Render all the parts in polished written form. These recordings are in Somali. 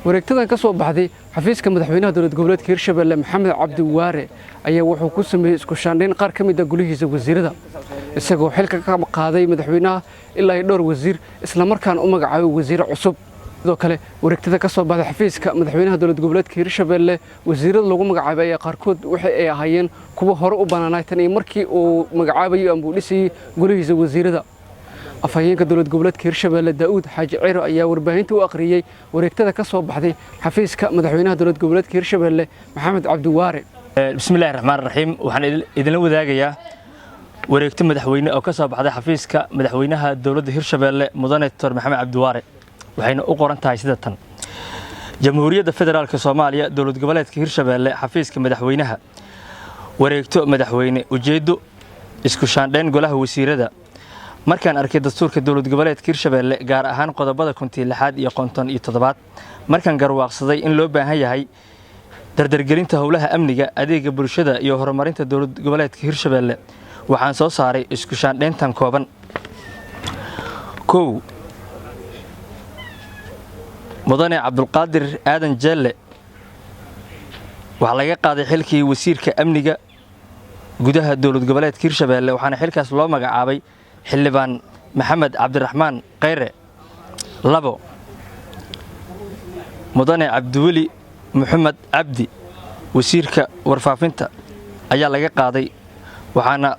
wareegtadan ka soo baxday xafiiska madaxweynaha dowlad goboleedka Hirshabelle Maxamed Cabdi Waare ayaa wuxuu ku sameeyay isku shaandhayn qaar ka mid ah gulihiisa wasiirada isagoo xilka ka qaaday madaxweynaha ilaa ay dhowr wasiir isla markaana u magacaabay wasiir cusub sidoo kale wareegtada ka soo baxday xafiiska madaxweynaha dowlad goboleedka Hirshabelle wasiirada lagu magacaabay ayaa qaarkood waxay ay ahaayeen kuwa hore u banaanay tan markii uu magacaabayo ama dhisay gulihiisa wasiirada afhayeenka dowlad goboleedka Hirshabelle Daawud Xaaji Ciro ayaa warbaahinta u aqriyay wareegtada ka soo baxday xafiiska madaxweynaha dowlad goboleedka Hirshabelle Maxamed Cabdi Waare bismillaahir rahmaanir rahiim waxaan idin wadaagayaa wareegta madaxweyne oo ka soo baxday xafiiska madaxweynaha dowladda Hirshabelle Mudane Dr. Maxamed Cabdi Waare waxayna u qoran tahay sida tan Jamhuuriyadda Federaalka Soomaaliya dowlad goboleedka Hirshabelle xafiiska madaxweynaha wareegto madaxweyne ujeedo isku shaandhayn golaha wasiirada markaan arkay dastuurka dowlad goboleedka Hirshabelle gaar ahaan qodobada 16 iyo 57 markaan garwaaqsaday in loo baahan yahay dardargelinta howlaha amniga adeega bulshada iyo horumarinta dowlad goboleedka Hirshabelle waxaan soo saaray isku shaandhayntan kooban Mudane Cabdulqaadir Aadan Jelle waxa laga qaaday xilkii wasiirka amniga gudaha dowlad goboleedka Hirshabelle waxaana xilkaas loo magacaabay xildhibaan Maxamed Cabdiraxmaan Khayre 2 Mudane Cabdiweli Maxamed Cabdi wasiirka warfaafinta ayaa laga qaaday waxaana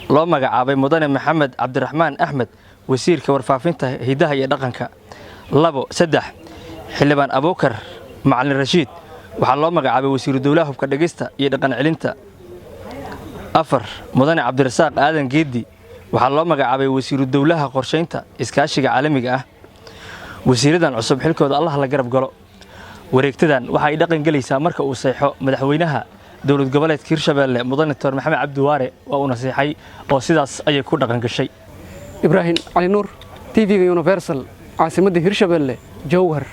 loo magacaabay Mudane Maxamed Cabdiraxmaan Axmed wasiirka warfaafinta hidaha iyo dhaqanka 3 xildhibaan Abuukar Macalin Rashiid waxa loo magacaabay wasiir dawladda hubka dhageysta iyo dhaqan celinta 4 Mudane Cabdirasaaq Aadan Geedi waxa loo magacaabay wasiir dawladda qorsheynta iskaashiga caalamiga ah wasiiradan cusub xilkooda Allah la garab galo wareegtadan waxa ay dhaqan galaysaa marka uu saxo madaxweynaha dowlad goboleedka Hirshabelle Mudane Dr. Maxamed Cabdi Waare oo uu naseexay oo sidaas ay ku dhaqan gashay Ibrahim Ali Nuur TV Universal caasimadda Hirshabelle Jowhar